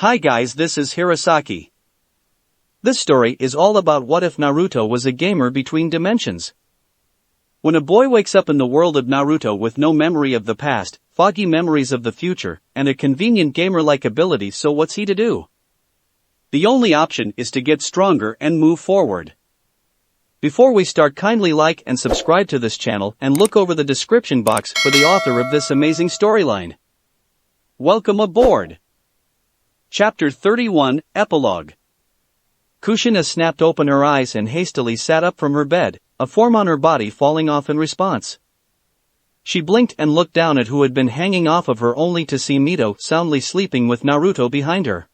Hi guys, this is Hirosaki. This story is all about what if Naruto was a gamer between dimensions. When a boy wakes up in the world of Naruto with no memory of the past, foggy memories of the future, and a convenient gamer-like ability, so what's he to do? The only option is to get stronger and move forward. Before we start, kindly like and subscribe to this channel and look over the description box for the author of this amazing storyline. Welcome aboard! Chapter 31, Epilogue. Kushina snapped open her eyes and hastily sat up from her bed, a form on her body falling off in response. She blinked and looked down at who had been hanging off of her, only to see Mito soundly sleeping with Naruto behind her.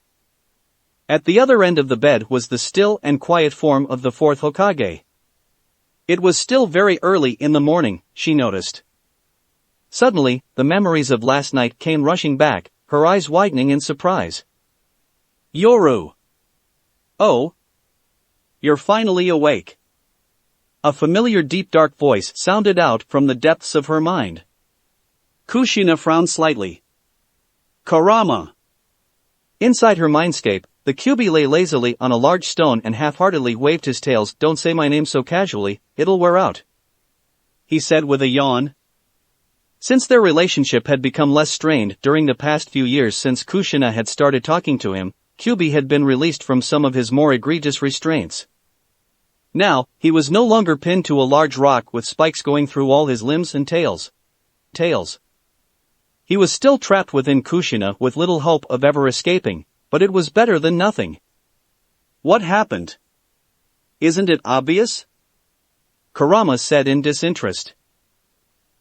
At the other end of the bed was the still and quiet form of the fourth Hokage. It was still very early in the morning, she noticed. Suddenly, the memories of last night came rushing back, her eyes widening in surprise. Yoru! Oh! You're finally awake. A familiar deep dark voice sounded out from the depths of her mind. Kushina frowned slightly. Kurama! Inside her mindscape, the Kyuubi lay lazily on a large stone and half-heartedly waved his tails. Don't say my name so casually, it'll wear out, he said with a yawn. Since their relationship had become less strained during the past few years since Kushina had started talking to him, Kyuubi had been released from some of his more egregious restraints. Now, he was no longer pinned to a large rock with spikes going through all his limbs and tails. He was still trapped within Kushina with little hope of ever escaping, but it was better than nothing. What happened? Isn't it obvious? Kurama said in disinterest.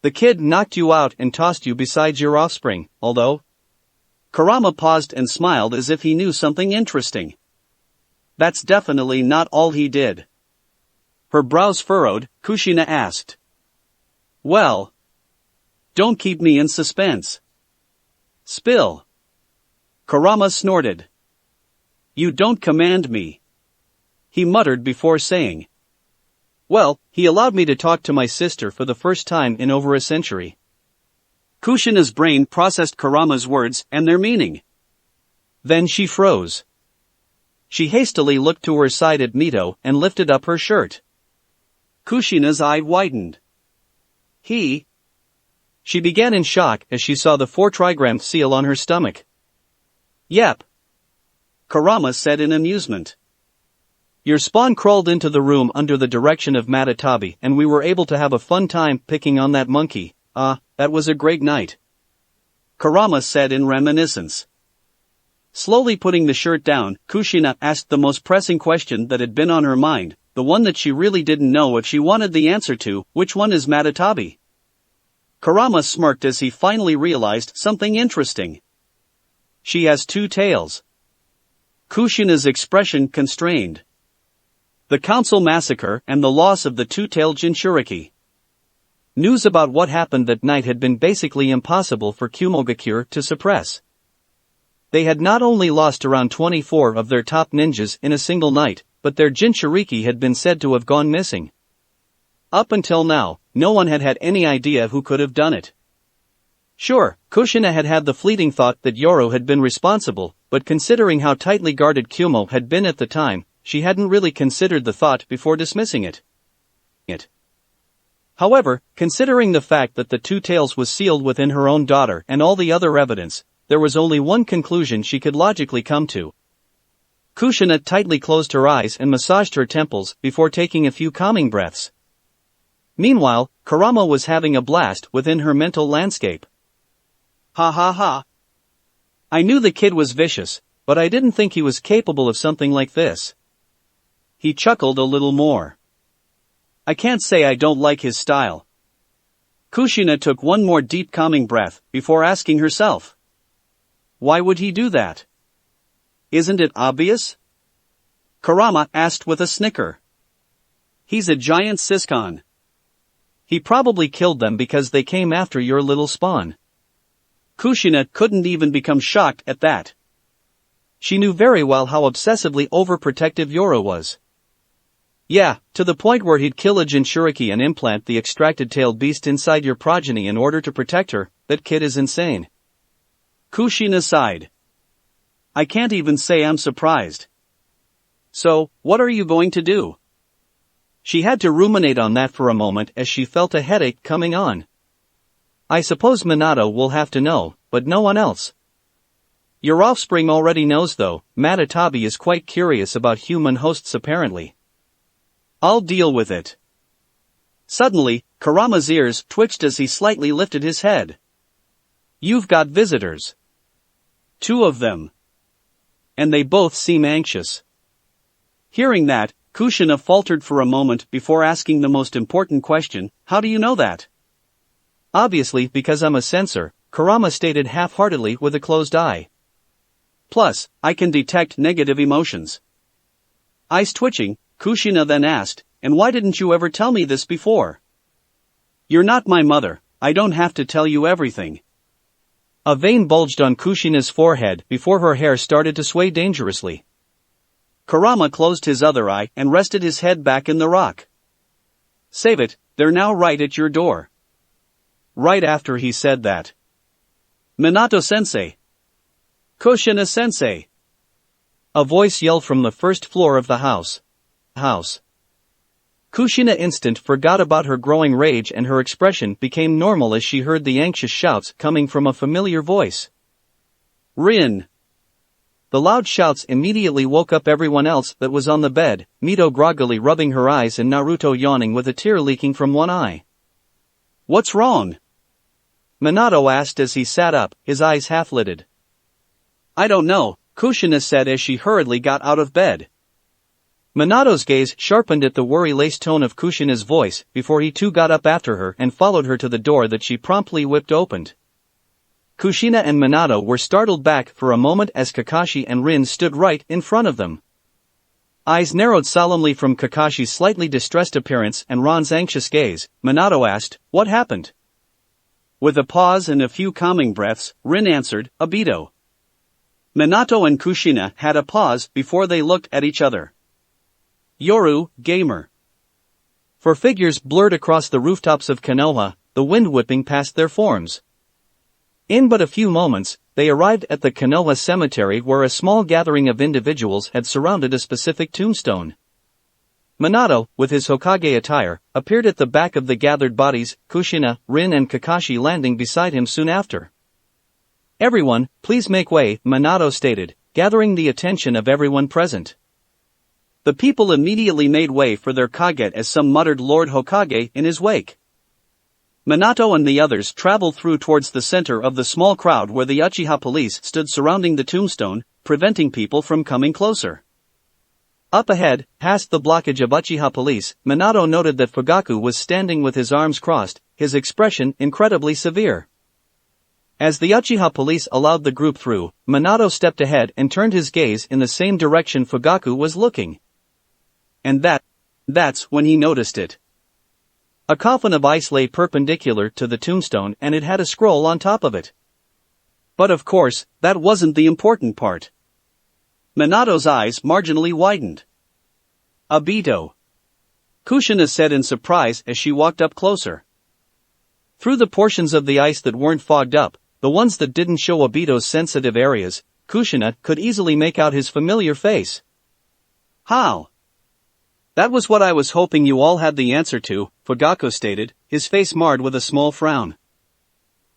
The kid knocked you out and tossed you beside your offspring, although... Kurama paused and smiled as if he knew something interesting. That's definitely not all he did. Her brows furrowed, Kushina asked. Well... Don't keep me in suspense. Spill. Kurama snorted. You don't command me, he muttered before saying. Well, he allowed me to talk to my sister for the first time in over a century. Kushina's brain processed Kurama's words and their meaning. Then she froze. She hastily looked to her side at Mito and lifted up her shirt. Kushina's eye widened. He? She began in shock as she saw the 4-trigram seal on her stomach. Yep, Kurama said in amusement. Your spawn crawled into the room under the direction of Matatabi and we were able to have a fun time picking on that monkey. That was a great night, Kurama said in reminiscence. Slowly putting the shirt down, Kushina asked the most pressing question that had been on her mind, the one that she really didn't know if she wanted the answer to. Which one is Matatabi? Kurama smirked as he finally realized something interesting. She has 2 tails. Kushina's expression constrained. The council massacre and the loss of the 2-tailed Jinchuriki. News about what happened that night had been basically impossible for Kumogakure to suppress. They had not only lost around 24 of their top ninjas in a single night, but their Jinchuriki had been said to have gone missing. Up until now, no one had had any idea who could have done it. Sure, Kushina had had the fleeting thought that Yoru had been responsible, but considering how tightly guarded Kumo had been at the time, she hadn't really considered the thought before dismissing it. However, considering the fact that the 2 tails was sealed within her own daughter and all the other evidence, there was only one conclusion she could logically come to. Kushina tightly closed her eyes and massaged her temples before taking a few calming breaths. Meanwhile, Kurama was having a blast within her mental landscape. Ha ha ha. I knew the kid was vicious, but I didn't think he was capable of something like this. He chuckled a little more. I can't say I don't like his style. Kushina took one more deep calming breath before asking herself. Why would he do that? Isn't it obvious? Kurama asked with a snicker. He's a giant siscon. He probably killed them because they came after your little spawn. Kushina couldn't even become shocked at that. She knew very well how obsessively overprotective Yoru was. Yeah, to the point where he'd kill a Jinchuriki and implant the extracted tailed beast inside your progeny in order to protect her. That kid is insane. Kushina sighed. I can't even say I'm surprised. So, what are you going to do? She had to ruminate on that for a moment as she felt a headache coming on. I suppose Minato will have to know, but no one else. Your offspring already knows though. Matatabi is quite curious about human hosts apparently. I'll deal with it. Suddenly, Kurama's ears twitched as he slightly lifted his head. You've got visitors. 2 of them. And they both seem anxious. Hearing that, Kushina faltered for a moment before asking the most important question, how do you know that? Obviously because I'm a censor, Kurama stated half-heartedly with a closed eye. Plus, I can detect negative emotions. Eyes twitching, Kushina then asked, and why didn't you ever tell me this before? You're not my mother, I don't have to tell you everything. A vein bulged on Kushina's forehead before her hair started to sway dangerously. Kurama closed his other eye and rested his head back in the rock. Save it, they're now right at your door. Right after he said that. Minato-sensei. Kushina-sensei. A voice yelled from the first floor of the house. Kushina instant forgot about her growing rage and her expression became normal as she heard the anxious shouts coming from a familiar voice. Rin! The loud shouts immediately woke up everyone else that was on the bed, Mito groggily rubbing her eyes and Naruto yawning with a tear leaking from one eye. What's wrong? Minato asked as he sat up, his eyes half-lidded. I don't know, Kushina said as she hurriedly got out of bed. Minato's gaze sharpened at the worry-laced tone of Kushina's voice before he too got up after her and followed her to the door that she promptly whipped opened. Kushina and Minato were startled back for a moment as Kakashi and Rin stood right in front of them. Eyes narrowed solemnly from Kakashi's slightly distressed appearance and Ron's anxious gaze, Minato asked, what happened? With a pause and a few calming breaths, Rin answered, Obito. Minato and Kushina had a pause before they looked at each other. Yoru, gamer. For figures blurred across the rooftops of Konoha, the wind whipping past their forms. In but a few moments, they arrived at the Konoha cemetery where a small gathering of individuals had surrounded a specific tombstone. Minato, with his Hokage attire, appeared at the back of the gathered bodies, Kushina, Rin and Kakashi landing beside him soon after. Everyone, please make way, Minato stated, gathering the attention of everyone present. The people immediately made way for their Kage as some muttered Lord Hokage in his wake. Minato and the others traveled through towards the center of the small crowd where the Uchiha police stood surrounding the tombstone, preventing people from coming closer. Up ahead, past the blockage of Uchiha police, Minato noted that Fugaku was standing with his arms crossed, his expression incredibly severe. As the Uchiha police allowed the group through, Minato stepped ahead and turned his gaze in the same direction Fugaku was looking. And that's when he noticed it. A coffin of ice lay perpendicular to the tombstone and it had a scroll on top of it. But of course, that wasn't the important part. Minato's eyes marginally widened. Obito. Kushina said in surprise as she walked up closer. Through the portions of the ice that weren't fogged up, the ones that didn't show Obito's sensitive areas, Kushina could easily make out his familiar face. How? That was what I was hoping you all had the answer to, Fugaku stated, his face marred with a small frown.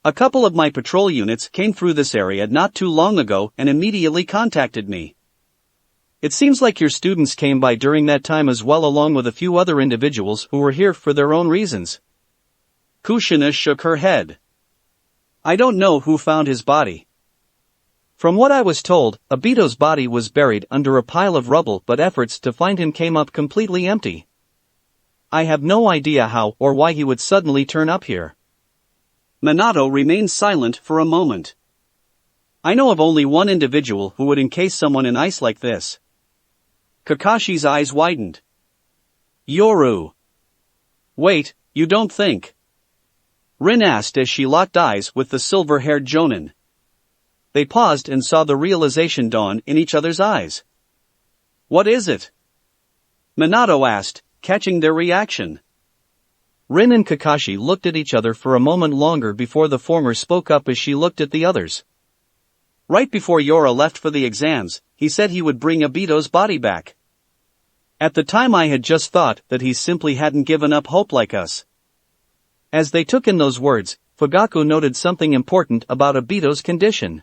A couple of my patrol units came through this area not too long ago and immediately contacted me. It seems like your students came by during that time as well along with a few other individuals who were here for their own reasons. Kushina shook her head. I don't know who found his body. From what I was told, Obito's body was buried under a pile of rubble but efforts to find him came up completely empty. I have no idea how or why he would suddenly turn up here. Minato remained silent for a moment. I know of only one individual who would encase someone in ice like this. Kakashi's eyes widened. Yoru. Wait, you don't think? Rin asked as she locked eyes with the silver-haired Jonin. They paused and saw the realization dawn in each other's eyes. What is it? Minato asked, catching their reaction. Rin and Kakashi looked at each other for a moment longer before the former spoke up as she looked at the others. Right before Yora left for the exams, he said he would bring Obito's body back. At the time I had just thought that he simply hadn't given up hope like us. As they took in those words, Fugaku noted something important about Obito's condition.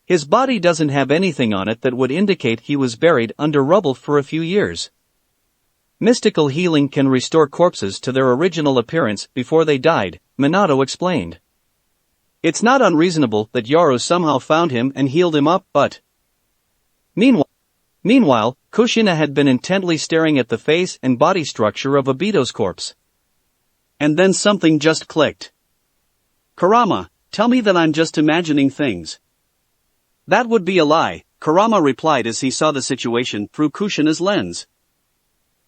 His body doesn't have anything on it that would indicate he was buried under rubble for a few years. Mystical healing can restore corpses to their original appearance before they died, Minato explained. It's not unreasonable that Yoru somehow found him and healed him up, but... Meanwhile, Kushina had been intently staring at the face and body structure of Obito's corpse. And then something just clicked. Kurama, tell me that I'm just imagining things. That would be a lie, Kurama replied as he saw the situation through Kushina's lens.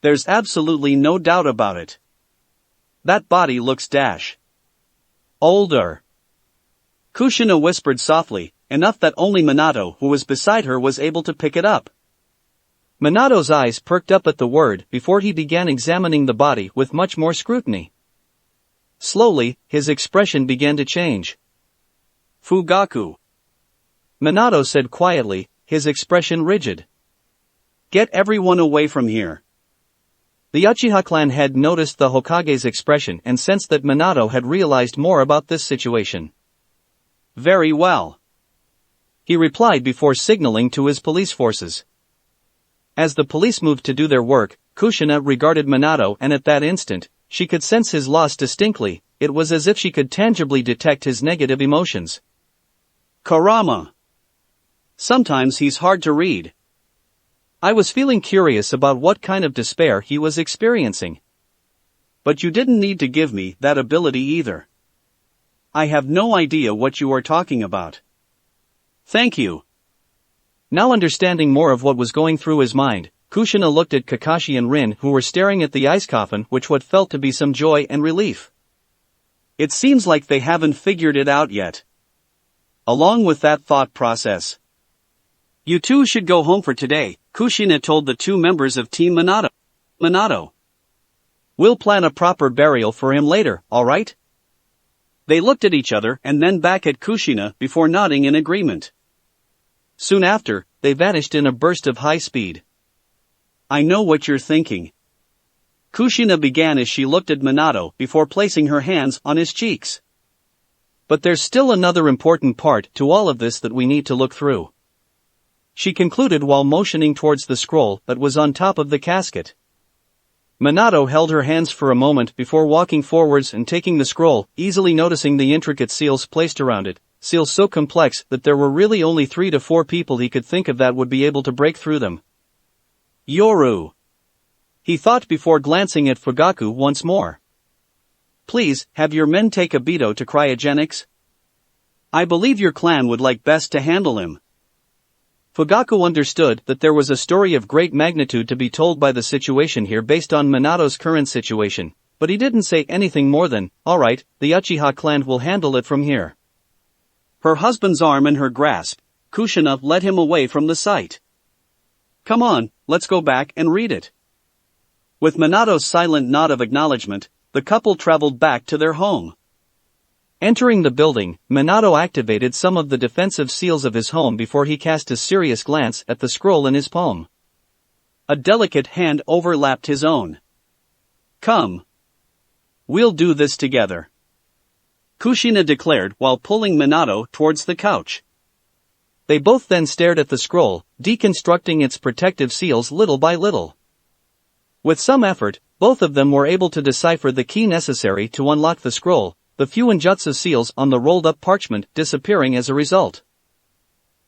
There's absolutely no doubt about it. That body looks older. Kushina whispered softly, enough that only Minato, who was beside her, was able to pick it up. Minato's eyes perked up at the word before he began examining the body with much more scrutiny. Slowly, his expression began to change. Fugaku. Minato said quietly, his expression rigid. Get everyone away from here. The Uchiha clan had noticed the Hokage's expression and sensed that Minato had realized more about this situation. Very well. He replied before signaling to his police forces. As the police moved to do their work, Kushina regarded Minato, and at that instant, she could sense his loss distinctly. It was as if she could tangibly detect his negative emotions. Kurama. Sometimes he's hard to read. I was feeling curious about what kind of despair he was experiencing. But you didn't need to give me that ability either. I have no idea what you are talking about. Thank you. Now understanding more of what was going through his mind, Kushina looked at Kakashi and Rin, who were staring at the ice coffin with what felt to be some joy and relief. It seems like they haven't figured it out yet. Along with that thought process. You two should go home for today, Kushina told the two members of Team Minato. We'll plan a proper burial for him later, alright? They looked at each other and then back at Kushina before nodding in agreement. Soon after, they vanished in a burst of high speed. I know what you're thinking. Kushina began as she looked at Minato before placing her hands on his cheeks. But there's still another important part to all of this that we need to look through. She concluded while motioning towards the scroll that was on top of the casket. Minato held her hands for a moment before walking forwards and taking the scroll, easily noticing the intricate seals placed around it, seals so complex that there were really only 3 to 4 people he could think of that would be able to break through them. Yoru. He thought before glancing at Fugaku once more. Please, have your men take Obito to cryogenics? I believe your clan would like best to handle him. Fugaku understood that there was a story of great magnitude to be told by the situation here based on Minato's current situation, but he didn't say anything more than, alright, the Uchiha clan will handle it from here. Her husband's arm in her grasp, Kushina led him away from the sight. Come on, let's go back and read it. With Minato's silent nod of acknowledgement, the couple traveled back to their home. Entering the building, Minato activated some of the defensive seals of his home before he cast a serious glance at the scroll in his palm. A delicate hand overlapped his own. Come. We'll do this together. Kushina declared while pulling Minato towards the couch. They both then stared at the scroll, deconstructing its protective seals little by little. With some effort, both of them were able to decipher the key necessary to unlock the scroll, the few Injutsu seals on the rolled-up parchment disappearing as a result.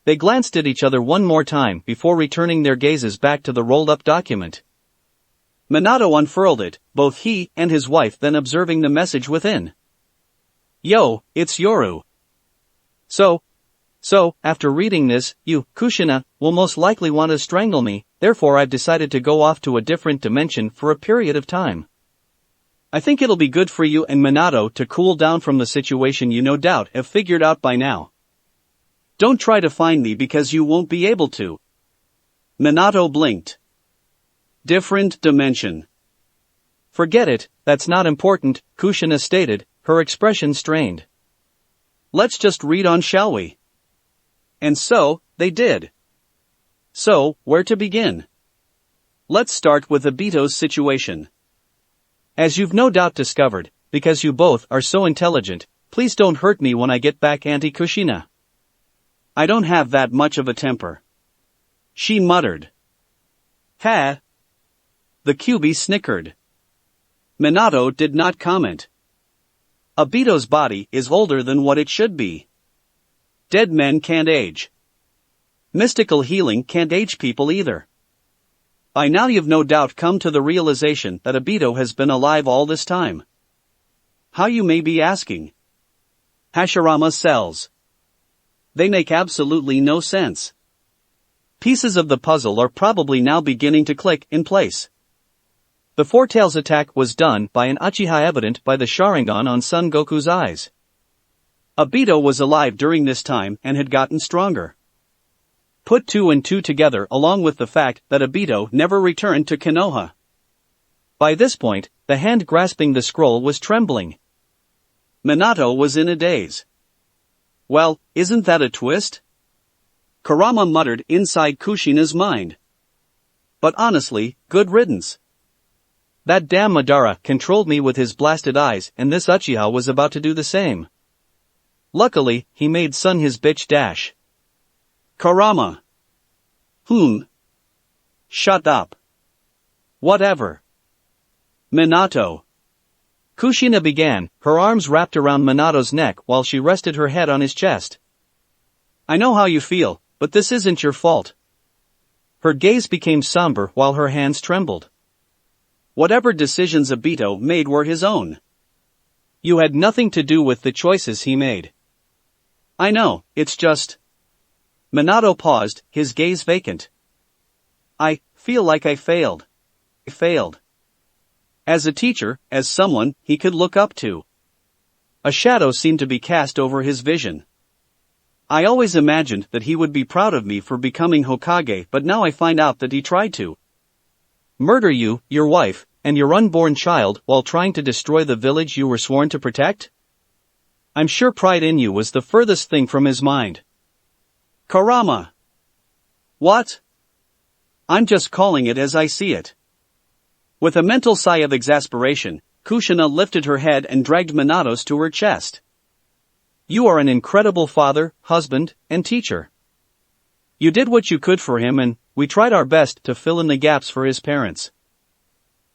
They glanced at each other one more time before returning their gazes back to the rolled-up document. Minato unfurled it, both he and his wife then observing the message within. Yo, it's Yoru. So, after reading this, you, Kushina, will most likely want to strangle me, therefore I've decided to go off to a different dimension for a period of time. I think it'll be good for you and Minato to cool down from the situation you no doubt have figured out by now. Don't try to find me because you won't be able to. Minato blinked. Different dimension. Forget it, that's not important, Kushina stated, her expression strained. Let's just read on, shall we? And so, they did. So, where to begin? Let's start with Obito's situation. As you've no doubt discovered, because you both are so intelligent, please don't hurt me when I get back, Auntie Kushina. I don't have that much of a temper. She muttered. Ha! The QB snickered. Minato did not comment. Obito's body is older than what it should be. Dead men can't age. Mystical healing can't age people either. By now you've no doubt come to the realization that Obito has been alive all this time. How, you may be asking? Hashirama cells. They make absolutely no sense. Pieces of the puzzle are probably now beginning to click in place. The Four Tails attack was done by an Uchiha evident by the Sharingan on Son Goku's eyes. Obito was alive during this time and had gotten stronger. Put 2 and 2 together along with the fact that Obito never returned to Konoha. By this point, the hand grasping the scroll was trembling. Minato was in a daze. Well, isn't that a twist? Kurama muttered inside Kushina's mind. But honestly, good riddance. That damn Madara controlled me with his blasted eyes, and this Uchiha was about to do the same. Luckily, he made Son his bitch dash. Kurama. Shut up. Whatever. Minato. Kushina began, her arms wrapped around Minato's neck while she rested her head on his chest. I know how you feel, but this isn't your fault. Her gaze became somber while her hands trembled. Whatever decisions Obito made were his own. You had nothing to do with the choices he made. I know, it's just... Minato paused, his gaze vacant. I feel like I failed. I failed. As a teacher, as someone he could look up to. A shadow seemed to be cast over his vision. I always imagined that he would be proud of me for becoming Hokage, but now I find out that he tried to murder you, your wife, and your unborn child while trying to destroy the village you were sworn to protect? I'm sure pride in you was the furthest thing from his mind. Kurama. What? I'm just calling it as I see it. With a mental sigh of exasperation, Kushina lifted her head and dragged Minato's to her chest. You are an incredible father, husband, and teacher. You did what you could for him, and we tried our best to fill in the gaps for his parents.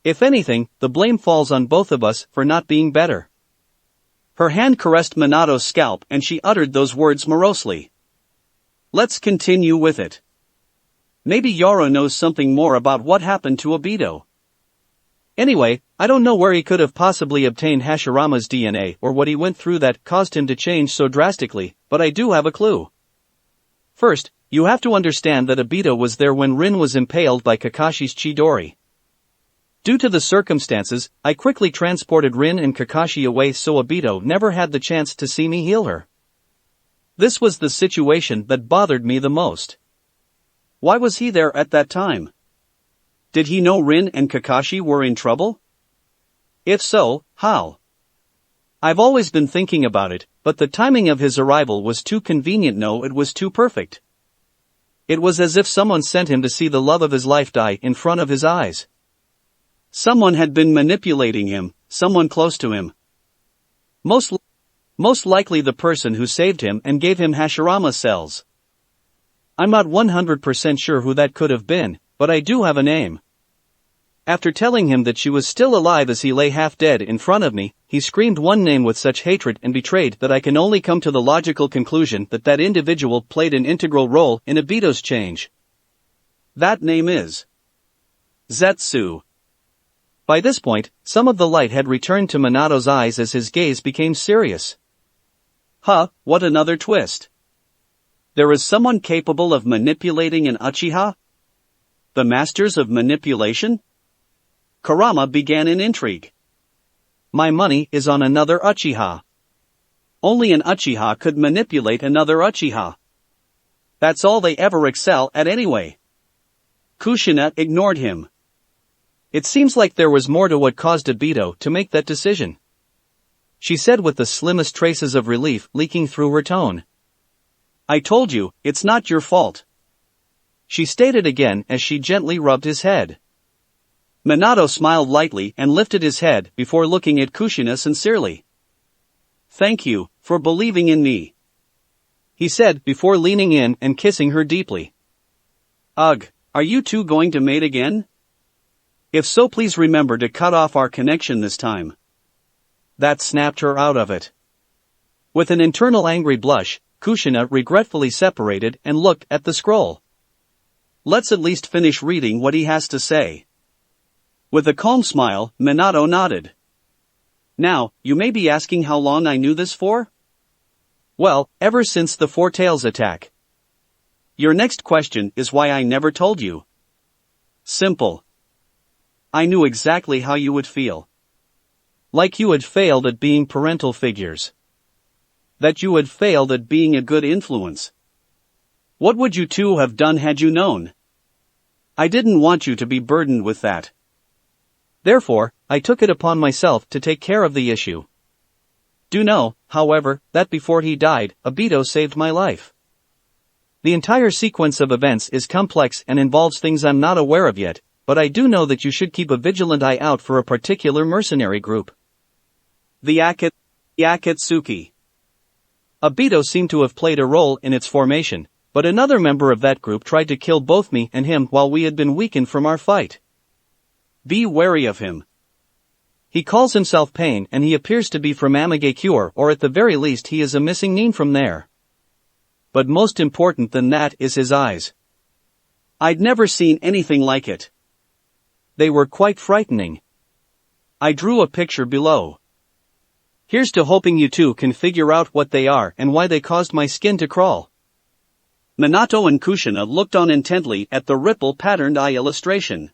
If anything, the blame falls on both of us for not being better. Her hand caressed Minato's scalp and she uttered those words morosely. Let's continue with it. Maybe Yoro knows something more about what happened to Obito. Anyway, I don't know where he could have possibly obtained Hashirama's DNA or what he went through that caused him to change so drastically, but I do have a clue. First, you have to understand that Obito was there when Rin was impaled by Kakashi's Chidori. Due to the circumstances, I quickly transported Rin and Kakashi away so Obito never had the chance to see me heal her. This was the situation that bothered me the most. Why was he there at that time? Did he know Rin and Kakashi were in trouble? If so, how? I've always been thinking about it, but the timing of his arrival was too convenient. No, it was too perfect. It was as if someone sent him to see the love of his life die in front of his eyes. Someone had been manipulating him, someone close to him. Most likely the person who saved him and gave him Hashirama cells. I'm not 100% sure who that could have been, but I do have a name. After telling him that she was still alive as he lay half dead in front of me, he screamed one name with such hatred and betrayed that I can only come to the logical conclusion that that individual played an integral role in Obito's change. That name is Zetsu. By this point, some of the light had returned to Minato's eyes as his gaze became serious. Huh, what another twist. There is someone capable of manipulating an Uchiha? The masters of manipulation? Kurama began in intrigue. My money is on another Uchiha. Only an Uchiha could manipulate another Uchiha. That's all they ever excel at anyway. Kushina ignored him. It seems like there was more to what caused Obito to make that decision, she said with the slimmest traces of relief leaking through her tone. I told you, it's not your fault. She stated again as she gently rubbed his head. Minato smiled lightly and lifted his head before looking at Kushina sincerely. Thank you, for believing in me, he said before leaning in and kissing her deeply. Ugh, are you two going to mate again? If so, please remember to cut off our connection this time. That snapped her out of it. With an internal angry blush, Kushina regretfully separated and looked at the scroll. Let's at least finish reading what he has to say. With a calm smile, Minato nodded. Now, you may be asking how long I knew this for? Well, ever since the Four Tails attack. Your next question is why I never told you. Simple. I knew exactly how you would feel. Like you had failed at being parental figures. That you had failed at being a good influence. What would you two have done had you known? I didn't want you to be burdened with that. Therefore, I took it upon myself to take care of the issue. Do know, however, that before he died, Obito saved my life. The entire sequence of events is complex and involves things I'm not aware of yet, but I do know that you should keep a vigilant eye out for a particular mercenary group. The Akatsuki. Obito seemed to have played a role in its formation, but another member of that group tried to kill both me and him while we had been weakened from our fight. Be wary of him. He calls himself Pain and he appears to be from Amagakure, or at the very least he is a missing nin from there. But most important than that is his eyes. I'd never seen anything like it. They were quite frightening. I drew a picture below. Here's to hoping you two can figure out what they are and why they caused my skin to crawl. Minato and Kushina looked on intently at the ripple-patterned eye illustration.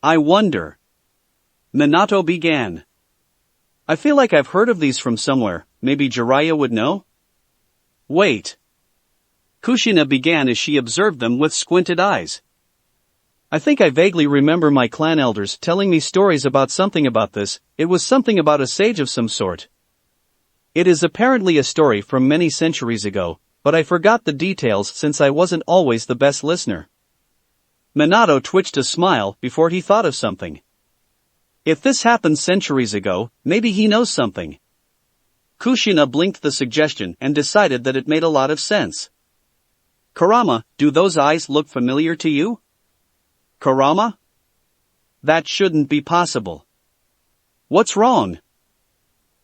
I wonder. Minato began. I feel like I've heard of these from somewhere, maybe Jiraiya would know? Wait. Kushina began as she observed them with squinted eyes. I think I vaguely remember my clan elders telling me stories about this. It was something about a sage of some sort. It is apparently a story from many centuries ago, but I forgot the details since I wasn't always the best listener. Minato twitched a smile before he thought of something. If this happened centuries ago, maybe he knows something. Kushina blinked the suggestion and decided that it made a lot of sense. Kurama, do those eyes look familiar to you? Kurama? That shouldn't be possible. What's wrong?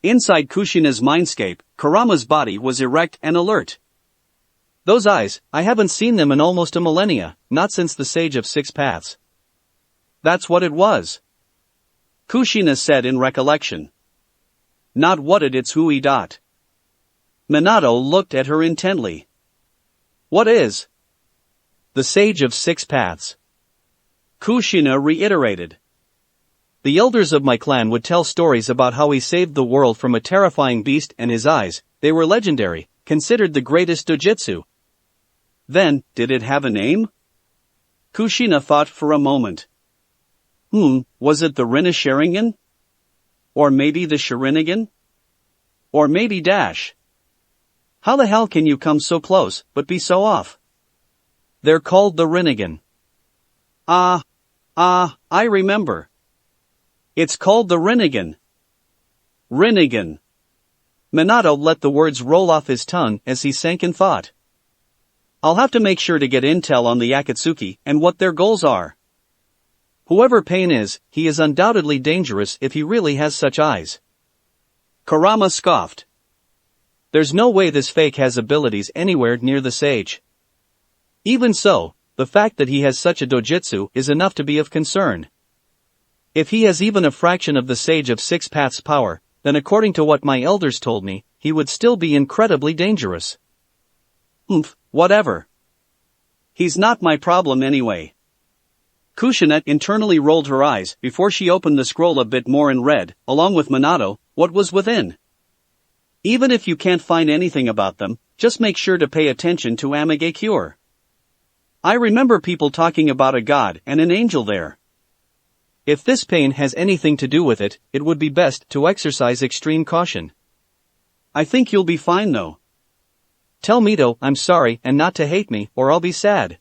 Inside Kushina's mindscape, Kurama's body was erect and alert. Those eyes, I haven't seen them in almost a millennia, not since the Sage of Six Paths. That's what it was. Kushina said in recollection. Not what it's who he dot. Minato looked at her intently. What is? The Sage of Six Paths. Kushina reiterated. The elders of my clan would tell stories about how he saved the world from a terrifying beast and his eyes, they were legendary, considered the greatest dojutsu. Then, did it have a name? Kushina thought for a moment. Was it the Rinne-Sharingan? Or maybe the Sharingan? Or maybe Dash? How the hell can you come so close, but be so off? They're called the Rinnegan. I remember. It's called the Rinnegan. Rinnegan. Minato let the words roll off his tongue as he sank in thought. I'll have to make sure to get intel on the Akatsuki and what their goals are. Whoever Pain is, he is undoubtedly dangerous if he really has such eyes. Kurama scoffed. There's no way this fake has abilities anywhere near the sage. Even so, the fact that he has such a dojutsu is enough to be of concern. If he has even a fraction of the Sage of Six Paths power, then according to what my elders told me, he would still be incredibly dangerous. Whatever. He's not my problem anyway. Kushina internally rolled her eyes before she opened the scroll a bit more and read, along with Minato, what was within. Even if you can't find anything about them, just make sure to pay attention to Amagakure. I remember people talking about a god and an angel there. If this Pain has anything to do with it, it would be best to exercise extreme caution. I think you'll be fine though. Tell Mito I'm sorry and not to hate me, or I'll be sad.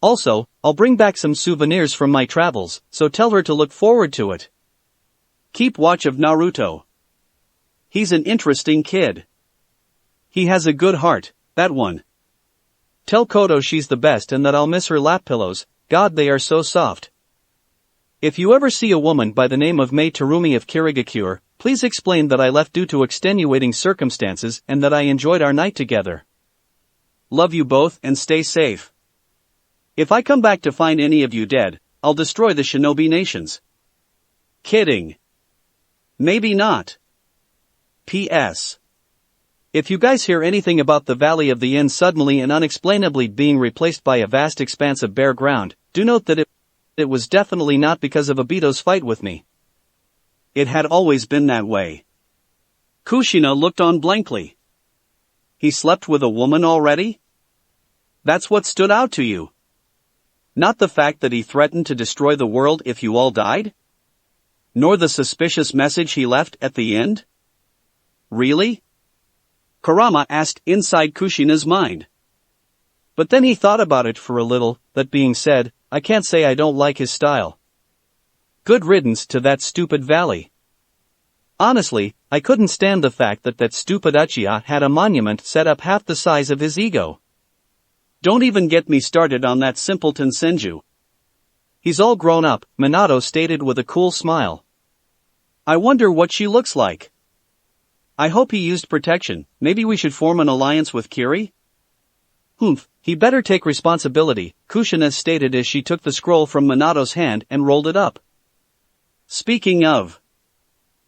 Also, I'll bring back some souvenirs from my travels, so tell her to look forward to it. Keep watch of Naruto. He's an interesting kid. He has a good heart, that one. Tell Koto she's the best and that I'll miss her lap pillows, God they are so soft. If you ever see a woman by the name of Mei Terumi of Kirigakure, please explain that I left due to extenuating circumstances and that I enjoyed our night together. Love you both and stay safe. If I come back to find any of you dead, I'll destroy the shinobi nations. Kidding. Maybe not. P.S. If you guys hear anything about the Valley of the Inn suddenly and unexplainably being replaced by a vast expanse of bare ground, do note that it was definitely not because of Obito's fight with me. It had always been that way. Kushina looked on blankly. He slept with a woman already? That's what stood out to you. Not the fact that he threatened to destroy the world if you all died? Nor the suspicious message he left at the end? Really? Kurama asked inside Kushina's mind. But then he thought about it for a little, that being said, I can't say I don't like his style. Good riddance to that stupid valley. Honestly, I couldn't stand the fact that that stupid Uchiha had a monument set up half the size of his ego. Don't even get me started on that simpleton Senju. He's all grown up, Minato stated with a cool smile. I wonder what she looks like. I hope he used protection, maybe we should form an alliance with Kiri? Humph, he better take responsibility, Kushina stated as she took the scroll from Minato's hand and rolled it up. Speaking of.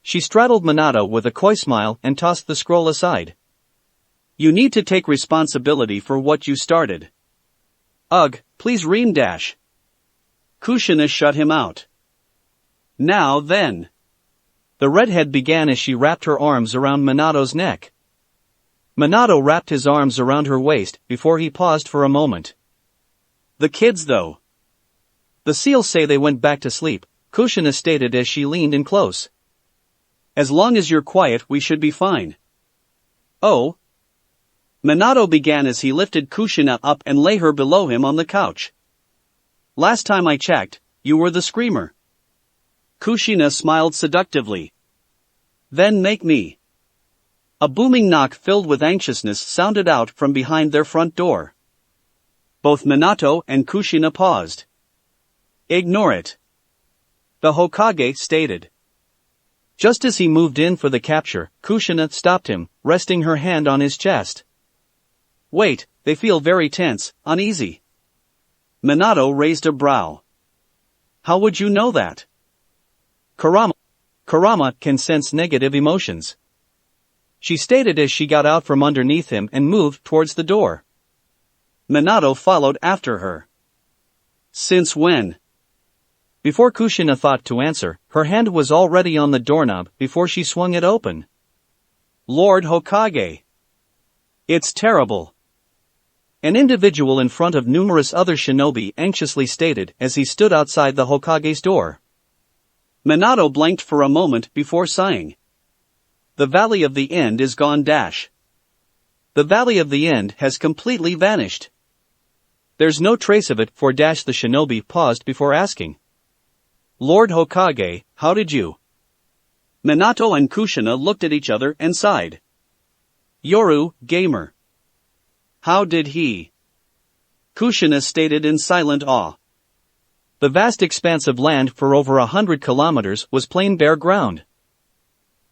She straddled Minato with a coy smile and tossed the scroll aside. You need to take responsibility for what you started. Ugh, please ream dash. Kushina shut him out. Now then. The redhead began as she wrapped her arms around Minato's neck. Minato wrapped his arms around her waist before he paused for a moment. The kids though. The seals say they went back to sleep, Kushina stated as she leaned in close. As long as you're quiet we should be fine. Oh? Minato began as he lifted Kushina up and lay her below him on the couch. Last time I checked, you were the screamer. Kushina smiled seductively. Then make me. A booming knock filled with anxiousness sounded out from behind their front door. Both Minato and Kushina paused. Ignore it. The Hokage stated. Just as he moved in for the capture, Kushina stopped him, resting her hand on his chest. Wait, they feel very tense, uneasy. Minato raised a brow. How would you know that? Kurama can sense negative emotions. She stated as she got out from underneath him and moved towards the door. Minato followed after her. Since when? Before Kushina thought to answer, her hand was already on the doorknob before she swung it open. Lord Hokage. It's terrible. An individual in front of numerous other shinobi anxiously stated as he stood outside the Hokage's door. Minato blanked for a moment before sighing. The Valley of the End is gone dash. The Valley of the End has completely vanished. There's no trace of it for dash the shinobi paused before asking. Lord Hokage, how did you? Minato and Kushina looked at each other and sighed. Yoru, gamer. How did he? Kushina stated in silent awe. The vast expanse of land for over 100 kilometers was plain bare ground.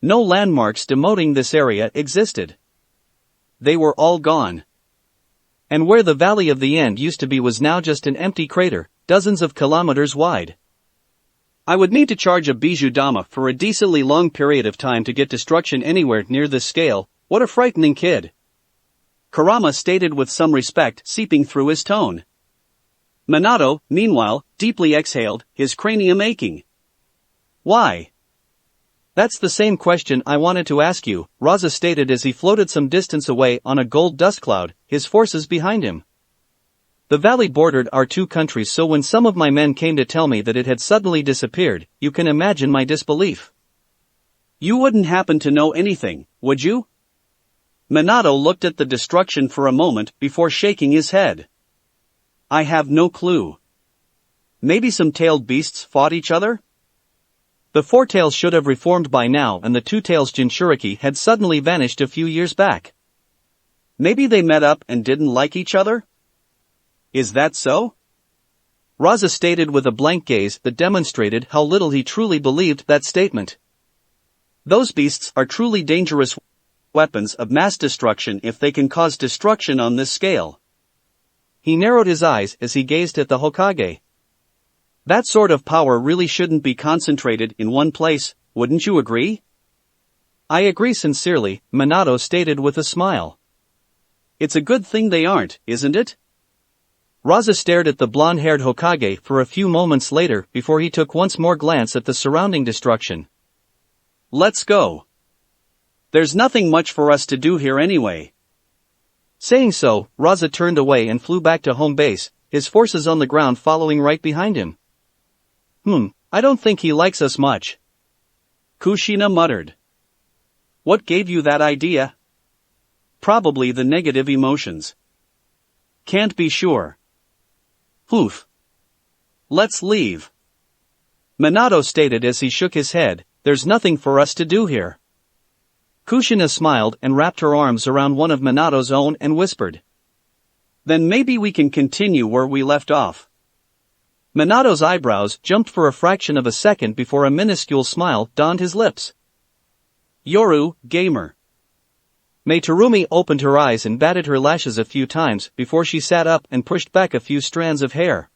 No landmarks denoting this area existed. They were all gone. And where the Valley of the End used to be was now just an empty crater, dozens of kilometers wide. I would need to charge a bijou dama for a decently long period of time to get destruction anywhere near this scale. What a frightening kid. Kurama stated with some respect seeping through his tone. Minato, meanwhile, deeply exhaled, his cranium aching. Why? That's the same question I wanted to ask you, Raza stated as he floated some distance away on a gold dust cloud, his forces behind him. The valley bordered our two countries, so when some of my men came to tell me that it had suddenly disappeared, you can imagine my disbelief. You wouldn't happen to know anything, would you? Minato looked at the destruction for a moment before shaking his head. I have no clue. Maybe some tailed beasts fought each other? The four tails should have reformed by now, and the two tails Jinchuriki had suddenly vanished a few years back. Maybe they met up and didn't like each other? Is that so? Raza stated with a blank gaze that demonstrated how little he truly believed that statement. Those beasts are truly dangerous weapons of mass destruction if they can cause destruction on this scale. He narrowed his eyes as he gazed at the Hokage. That sort of power really shouldn't be concentrated in one place, wouldn't you agree? I agree sincerely, Minato stated with a smile. It's a good thing they aren't, isn't it? Raza stared at the blonde-haired Hokage for a few moments later before he took once more glance at the surrounding destruction. Let's go. There's nothing much for us to do here anyway. Saying so, Raza turned away and flew back to home base, his forces on the ground following right behind him. I don't think he likes us much. Kushina muttered. What gave you that idea? Probably the negative emotions. Can't be sure. Oof. Let's leave. Minato stated as he shook his head, there's nothing for us to do here. Kushina smiled and wrapped her arms around one of Minato's own and whispered. Then maybe we can continue where we left off. Minato's eyebrows jumped for a fraction of a second before a minuscule smile donned his lips. Yoru, gamer. Mei Terumi opened her eyes and batted her lashes a few times before she sat up and pushed back a few strands of hair.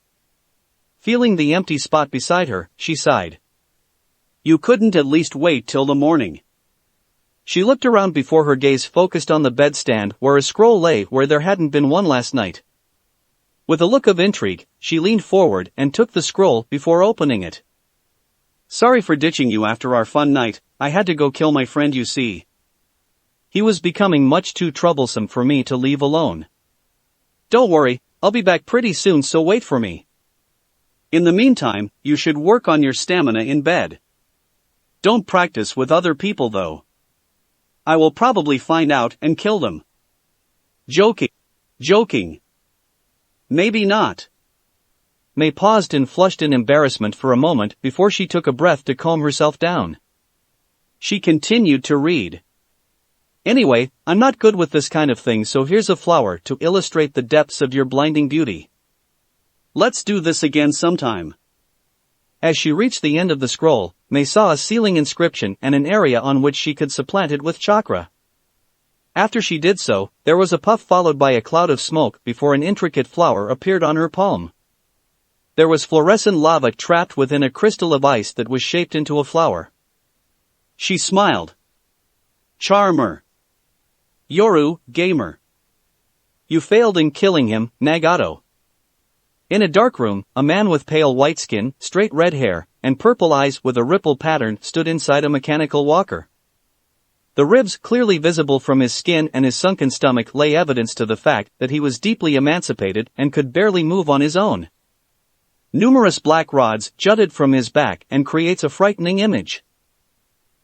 Feeling the empty spot beside her, she sighed. You couldn't at least wait till the morning. She looked around before her gaze focused on the bedstand where a scroll lay where there hadn't been one last night. With a look of intrigue, she leaned forward and took the scroll before opening it. Sorry for ditching you after our fun night, I had to go kill my friend you see. He was becoming much too troublesome for me to leave alone. Don't worry, I'll be back pretty soon so wait for me. In the meantime, you should work on your stamina in bed. Don't practice with other people though. I will probably find out and kill them. Joking. Maybe not. Mei paused and flushed in embarrassment for a moment before she took a breath to calm herself down. She continued to read. Anyway, I'm not good with this kind of thing, so here's a flower to illustrate the depths of your blinding beauty. Let's do this again sometime. As she reached the end of the scroll, Mei saw a ceiling inscription and an area on which she could supplant it with chakra. After she did so, there was a puff followed by a cloud of smoke before an intricate flower appeared on her palm. There was fluorescent lava trapped within a crystal of ice that was shaped into a flower. She smiled. Charmer. Yoru, gamer. You failed in killing him, Nagato. In a dark room, a man with pale white skin, straight red hair, and purple eyes with a ripple pattern stood inside a mechanical walker. The ribs clearly visible from his skin and his sunken stomach lay evidence to the fact that he was deeply emancipated and could barely move on his own. Numerous black rods jutted from his back and creates a frightening image.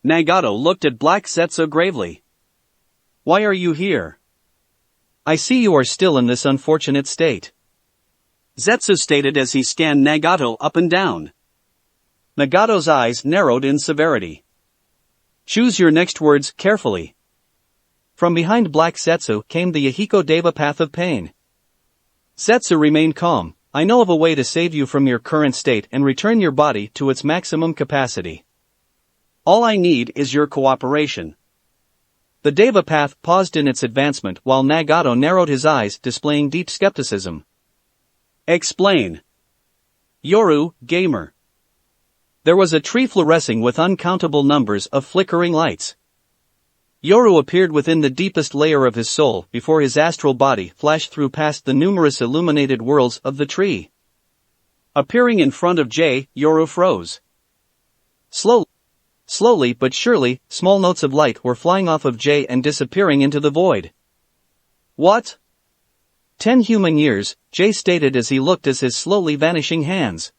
Nagato looked at Black Setsu gravely. Why are you here? I see you are still in this unfortunate state. Zetsu stated as he scanned Nagato up and down. Nagato's eyes narrowed in severity. Choose your next words carefully. From behind Black Setsu came the Yahiko Deva path of pain. Setsu remained calm. I know of a way to save you from your current state and return your body to its maximum capacity. All I need is your cooperation. The Deva path paused in its advancement while Nagato narrowed his eyes, displaying deep skepticism. Explain. Yoru, gamer. There was a tree fluorescing with uncountable numbers of flickering lights. Yoru appeared within the deepest layer of his soul before his astral body flashed through past the numerous illuminated worlds of the tree. Appearing in front of Jay, Yoru froze. Slowly but surely, small notes of light were flying off of Jay and disappearing into the void. What? 10 human years, Jay stated as he looked at his slowly vanishing hands.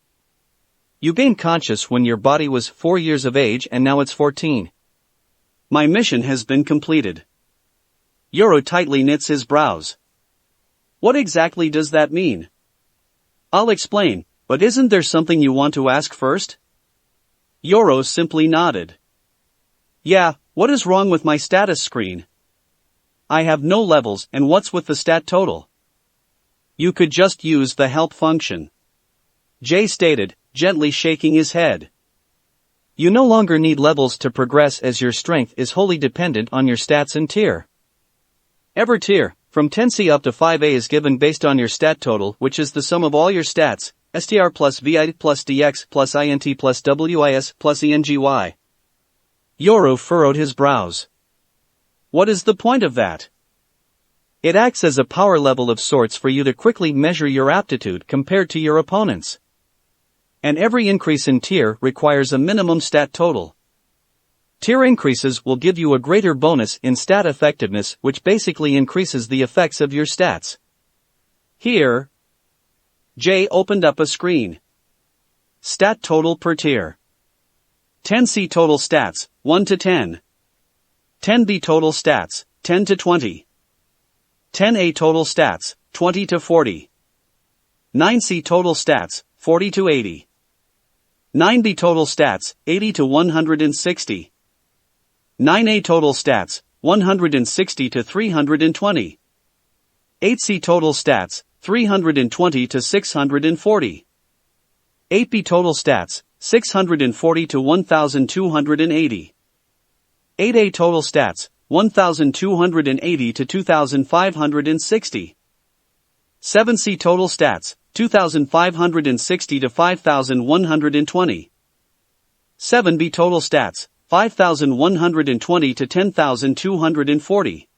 You gained conscious when your body was 4 years of age and now it's 14. My mission has been completed. Yoro tightly knits his brows. What exactly does that mean? I'll explain, but isn't there something you want to ask first? Yoro simply nodded. Yeah, what is wrong with my status screen? I have no levels, and what's with the stat total? You could just use the help function. Jay stated, gently shaking his head. You no longer need levels to progress as your strength is wholly dependent on your stats and tier. Every tier, from 10C up to 5A is given based on your stat total, which is the sum of all your stats, STR plus VI plus DX plus INT plus WIS plus ENGY. Yoro furrowed his brows. What is the point of that? It acts as a power level of sorts for you to quickly measure your aptitude compared to your opponents. And every increase in tier requires a minimum stat total. Tier increases will give you a greater bonus in stat effectiveness, which basically increases the effects of your stats. Here, Jay opened up a screen. Stat total per tier. 10C total stats, 1 to 10. 10B total stats, 10 to 20. 10A total stats, 20 to 40. 9C total stats, 40 to 80. 9B total stats, 80 to 160. 9A total stats, 160 to 320. 8C total stats, 320 to 640. 8B total stats, 640 to 1280. 8A total stats, 1280 to 2560. 7C total stats, 2560 to 5120. 7B total stats, 5120 to 10240.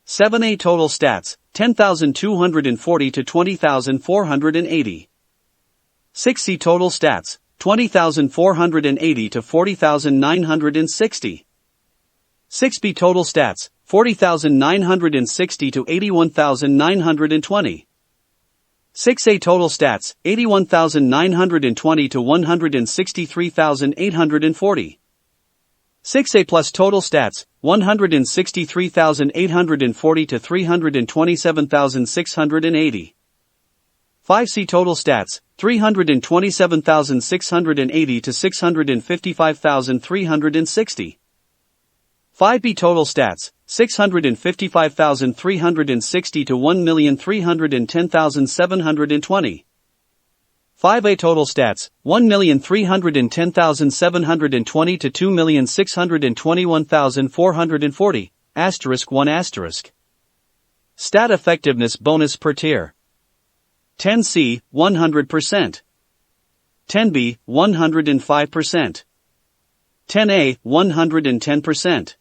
7A total stats, 10240 to 20480. 6C total stats, 20480 to 40960. 6B total stats, 40960 to 81920. 6A total stats, 81920 to 163840. 6A plus total stats, 163,840 to 327,680. 5C total stats, 327,680 to 655,360. 5B total stats, 655,360 to 1,310,720. 5A total stats, 1,310,720 to 2,621,440, *1*. Stat effectiveness bonus per tier. 10C, 100%. 10B, 105%. 10A, 110%.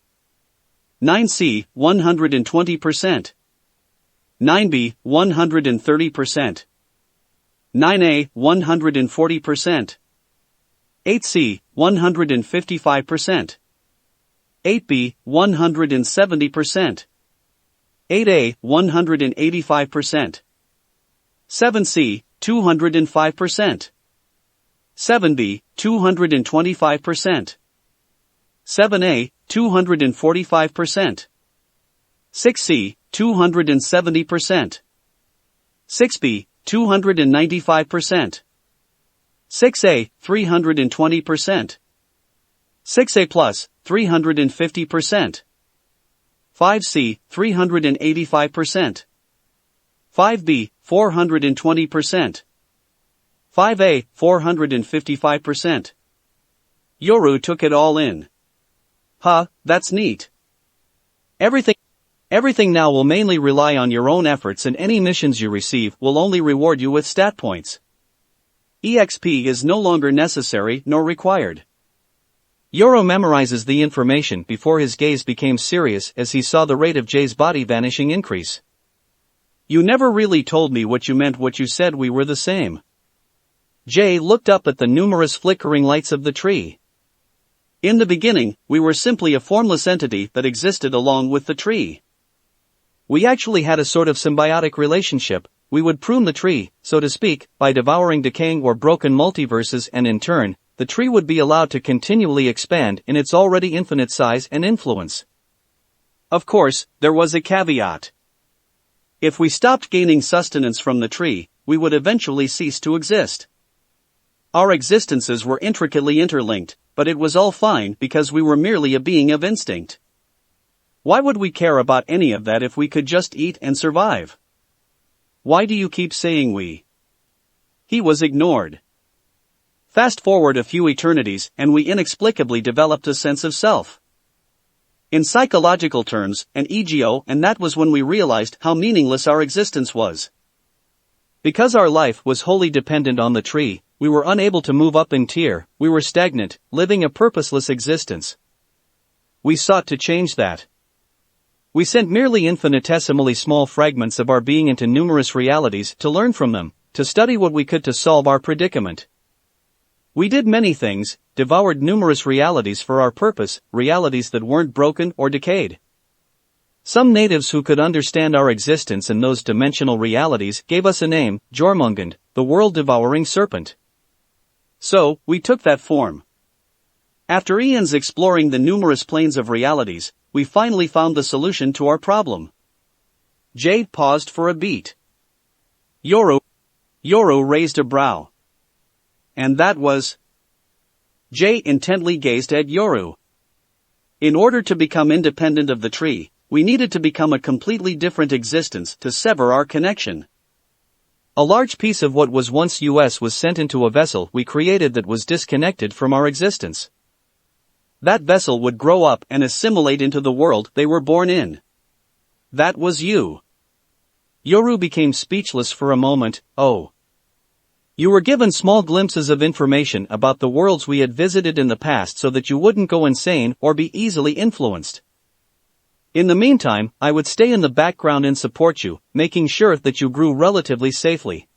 9C, 120%. 9B, 130%. 9A, 140%. 8C, 155%. 8B, 170%. 8A, 185%. 7C, 205%. 7B, 225%. 7A, 245%. 6C, 270%. 6B, 295%. 6A, 320%. 6A plus, 350%. 5C, 385%. 5B, 420%. 5A, 455%. Yoru took it all in. Huh, that's neat. Everything now will mainly rely on your own efforts, and any missions you receive will only reward you with stat points. EXP is no longer necessary nor required. Yoro memorizes the information before his gaze became serious as he saw the rate of Jay's body vanishing increase. You never really told me what you meant when you said we were the same. Jay looked up at the numerous flickering lights of the tree. In the beginning, we were simply a formless entity that existed along with the tree. We actually had a sort of symbiotic relationship. We would prune the tree, so to speak, by devouring decaying or broken multiverses, and in turn, the tree would be allowed to continually expand in its already infinite size and influence. Of course, there was a caveat. If we stopped gaining sustenance from the tree, we would eventually cease to exist. Our existences were intricately interlinked, but it was all fine because we were merely a being of instinct. Why would we care about any of that if we could just eat and survive? Why do you keep saying we? He was ignored. Fast forward a few eternities and we inexplicably developed a sense of self. In psychological terms, an ego, and that was when we realized how meaningless our existence was. Because our life was wholly dependent on the tree, we were unable to move up in tier, we were stagnant, living a purposeless existence. We sought to change that. We sent merely infinitesimally small fragments of our being into numerous realities to learn from them, to study what we could to solve our predicament. We did many things, devoured numerous realities for our purpose, realities that weren't broken or decayed. Some natives who could understand our existence in those dimensional realities gave us a name, Jormungand, the world-devouring serpent. So, we took that form. After eons exploring the numerous planes of realities, we finally found the solution to our problem. Jay paused for a beat. Yoru raised a brow. And that was... Jay intently gazed at Yoru. In order to become independent of the tree, we needed to become a completely different existence to sever our connection. A large piece of what was once us was sent into a vessel we created that was disconnected from our existence. That vessel would grow up and assimilate into the world they were born in. That was you. Yoru became speechless for a moment. Oh. You were given small glimpses of information about the worlds we had visited in the past so that you wouldn't go insane or be easily influenced. In the meantime, I would stay in the background and support you, making sure that you grew relatively safely.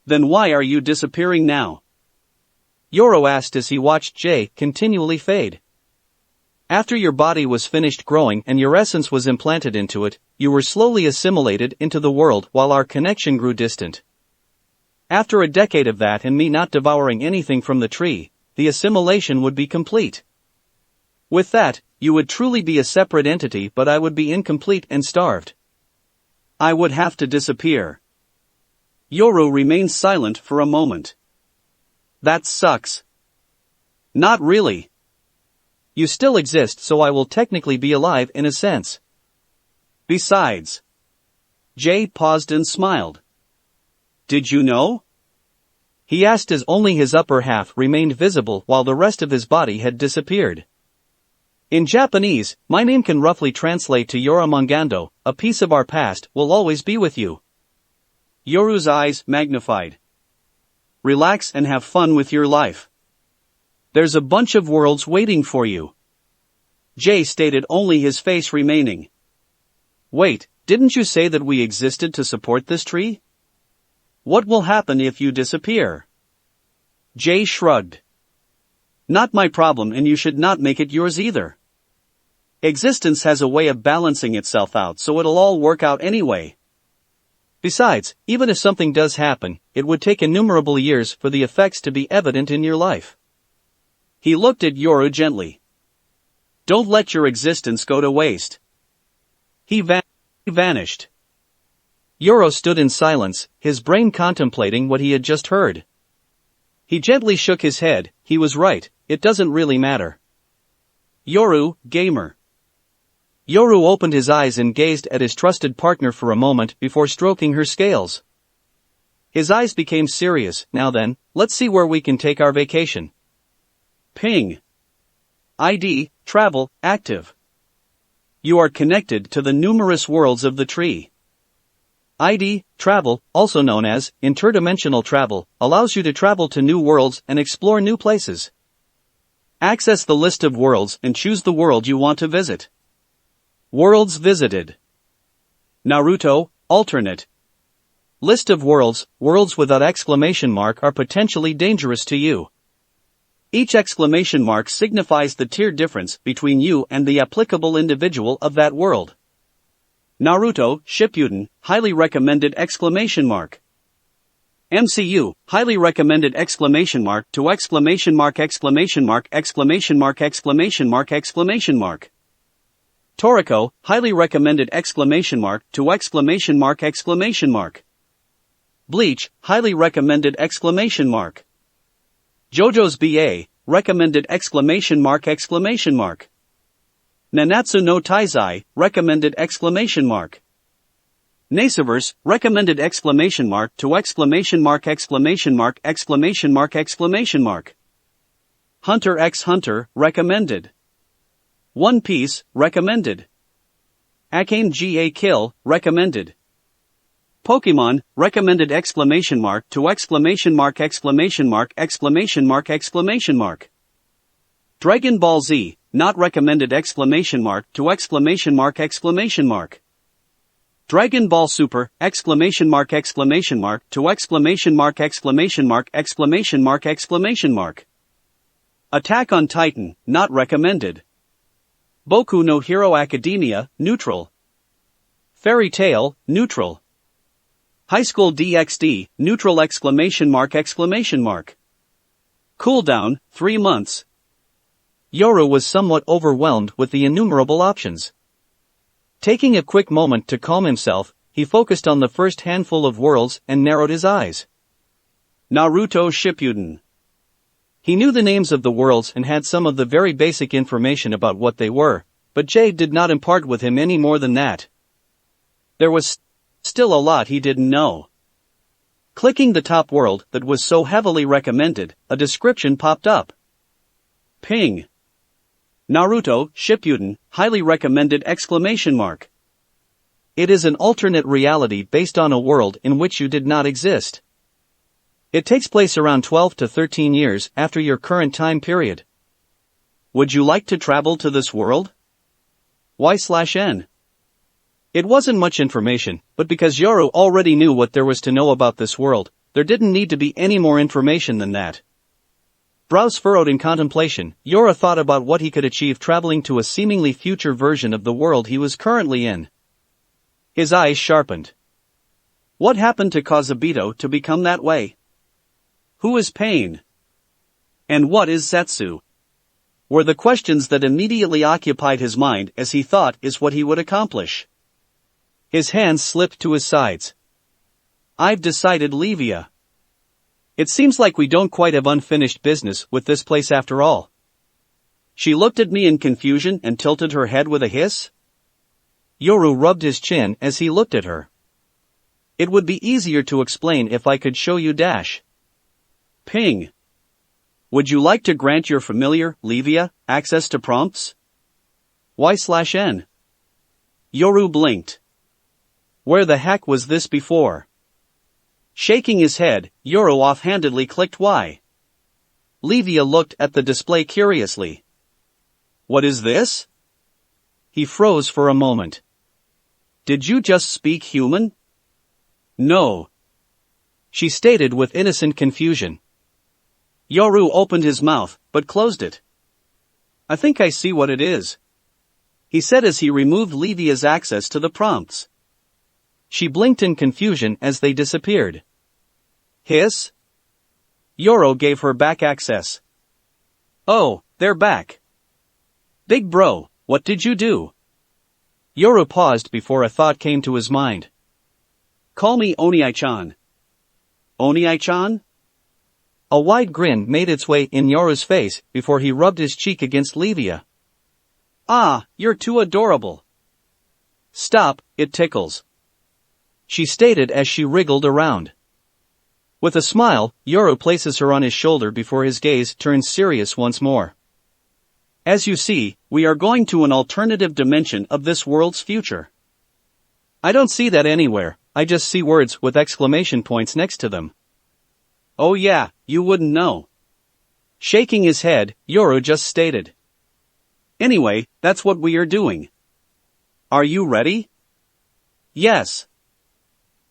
Then why are you disappearing now? Yoru asked as he watched Jay continually fade. After your body was finished growing and your essence was implanted into it, you were slowly assimilated into the world while our connection grew distant. After a decade of that and me not devouring anything from the tree, the assimilation would be complete. With that, you would truly be a separate entity, but I would be incomplete and starved. I would have to disappear. Yoru remained silent for a moment. That sucks. Not really. You still exist, so I will technically be alive in a sense. Besides. Jay paused and smiled. Did you know? He asked as only his upper half remained visible while the rest of his body had disappeared. In Japanese, my name can roughly translate to Yoramungando, a piece of our past will always be with you. Yoru's eyes magnified. Relax and have fun with your life. There's a bunch of worlds waiting for you. Jay stated, only his face remaining. Wait, didn't you say that we existed to support this tree? What will happen if you disappear? Jay shrugged. Not my problem, and you should not make it yours either. Existence has a way of balancing itself out, so it'll all work out anyway. Besides, even if something does happen, it would take innumerable years for the effects to be evident in your life. He looked at Yoru gently. Don't let your existence go to waste. He vanished. Yoru stood in silence, his brain contemplating what he had just heard. He gently shook his head. He was right, it doesn't really matter. Yoru, gamer. Yoru opened his eyes and gazed at his trusted partner for a moment before stroking her scales. His eyes became serious. Now then, let's see where we can take our vacation. Ping. ID, travel, active. You are connected to the numerous worlds of the tree. ID, travel, also known as interdimensional travel, allows you to travel to new worlds and explore new places. Access the list of worlds and choose the world you want to visit. Worlds visited. Naruto, alternate. List of worlds, worlds without exclamation mark are potentially dangerous to you. Each exclamation mark signifies the tier difference between you and the applicable individual of that world. Naruto, Shippuden, highly recommended exclamation mark. MCU, highly recommended exclamation mark to exclamation mark exclamation mark exclamation mark exclamation mark exclamation mark. Toriko, highly recommended ! Bleach, highly recommended! JoJo's BA, recommended! Nanatsu no Taizai, recommended! Naceverse, recommended! Hunter x Hunter, recommended. One Piece, recommended. Akane ga Kill, recommended. Pokemon, recommended! Dragon Ball Z, not recommended! Dragon Ball Super, ! Attack on Titan, not recommended. Boku no Hero Academia, neutral. Fairy Tail, neutral. High School DxD, neutral! Cooldown, 3 months. Yoru was somewhat overwhelmed with the innumerable options. Taking a quick moment to calm himself, he focused on the first handful of worlds and narrowed his eyes. Naruto Shippuden. He knew the names of the worlds and had some of the very basic information about what they were, but Jade did not impart with him any more than that. There was still a lot he didn't know. Clicking the top world that was so heavily recommended, a description popped up. Ping. Naruto Shippuden, highly recommended! It is an alternate reality based on a world in which you did not exist. It takes place around 12 to 13 years after your current time period. Would you like to travel to this world? Y/N. It wasn't much information, but because Yoru already knew what there was to know about this world, there didn't need to be any more information than that. Brows furrowed in contemplation, Yoru thought about what he could achieve traveling to a seemingly future version of the world he was currently in. His eyes sharpened. What happened to Kazabito to become that way? Who is Pain? And what is Zetsu? Were the questions that immediately occupied his mind as he thought is what he would accomplish. His hands slipped to his sides. I've decided, Levia. It seems like we don't quite have unfinished business with this place after all. She looked at me in confusion and tilted her head with a hiss. Yoru rubbed his chin as he looked at her. It would be easier to explain if I could show you dash. Ping. Would you like to grant your familiar, Levia, access to prompts? Y/N. Yoru blinked. Where the heck was this before? Shaking his head, Yoru offhandedly clicked Y. Levia looked at the display curiously. What is this? He froze for a moment. Did you just speak human? No. She stated with innocent confusion. Yoru opened his mouth, but closed it. I think I see what it is, he said as he removed Levia's access to the prompts. She blinked in confusion as they disappeared. Hiss? Yoru gave her back access. Oh, they're back. Big bro, what did you do? Yoru paused before a thought came to his mind. Call me Oni-chan. Oni-chan? A wide grin made its way in Yoru's face before he rubbed his cheek against Levia. Ah, you're too adorable. Stop, it tickles, she stated as she wriggled around. With a smile, Yoru places her on his shoulder before his gaze turns serious once more. As you see, we are going to an alternative dimension of this world's future. I don't see that anywhere, I just see words with exclamation points next to them. Oh yeah, you wouldn't know. Shaking his head, Yoru just stated. Anyway, that's what we are doing. Are you ready? Yes.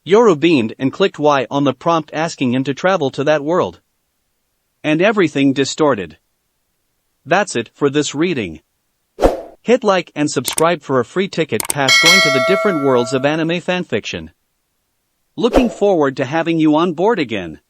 Yoru beamed and clicked Y on the prompt asking him to travel to that world. And everything distorted. That's it for this reading. Hit like and subscribe for a free ticket pass going to the different worlds of anime fanfiction. Looking forward to having you on board again.